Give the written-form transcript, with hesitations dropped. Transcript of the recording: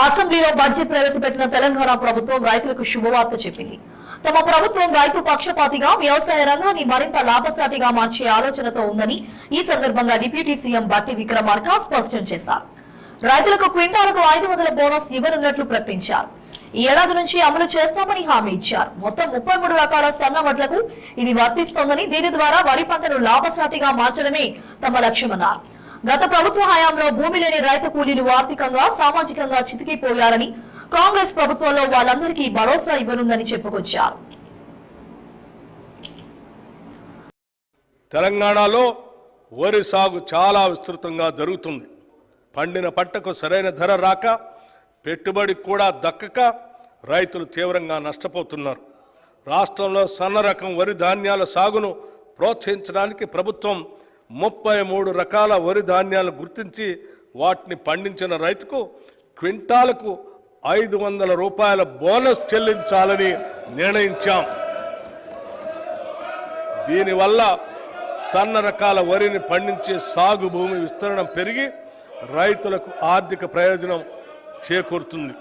అసెంబ్లీలో బడ్జెట్ ప్రవేశపెట్టిన తెలంగాణ ప్రభుత్వం రైతులకు శుభవార్త చెప్పింది. తమ ప్రభుత్వం రైతు పక్షపాతిగా వ్యవసాయ రంగాన్ని మరింత లాభసాటిగా మార్చే ఆలోచనతో ఉందని ఈ సందర్భంగా డిప్యూటీ సీఎం బట్టి విక్రమార్క స్పష్టం చేశారు. రైతులకు క్వింటాలకు 500 బోనస్ ఇవ్వనున్నట్లు ప్రకటించారు. ఈ ఏడాది నుంచి అమలు చేస్తామని హామీ ఇచ్చారు. మొత్తం 33 రకాల సన్న వడ్లకు ఇది వర్తిస్తోందని, దీని ద్వారా వరి పంటను లాభసాటిగా మార్చడమే తమ లక్ష్యమన్నారు. గత ప్రభుత్వ హయాంలో భూమి లేని రైతు కూలీలు ఆర్థికంగా సామాజికంగా చితికిపోయారని, కాంగ్రెస్ ప్రభుత్వంలో వాళ్ళందరికీ భరోసా ఇవ్వనుందని చెప్పుకొచ్చారు. తెలంగాణలో వరి సాగు చాలా విస్తృతంగా జరుగుతుంది. పండిన పంటకు సరైన ధర రాక, పెట్టుబడి కూడా దక్కక రైతులు తీవ్రంగా నష్టపోతున్నారు. రాష్ట్రంలో సన్న రకం వరి ధాన్యాల సాగును ప్రోత్సహించడానికి ప్రభుత్వం 33 రకాల వరి ధాన్యాలు గుర్తించి వాటిని పండించిన రైతుకు క్వింటాలకు 500 రూపాయల బోనస్ చెల్లించాలని నిర్ణయించాం. దీనివల్ల సన్న రకాల వరిని పండించే సాగు భూమి విస్తరణ పెరిగి రైతులకు ఆర్థిక ప్రయోజనం చేకూరుతుంది.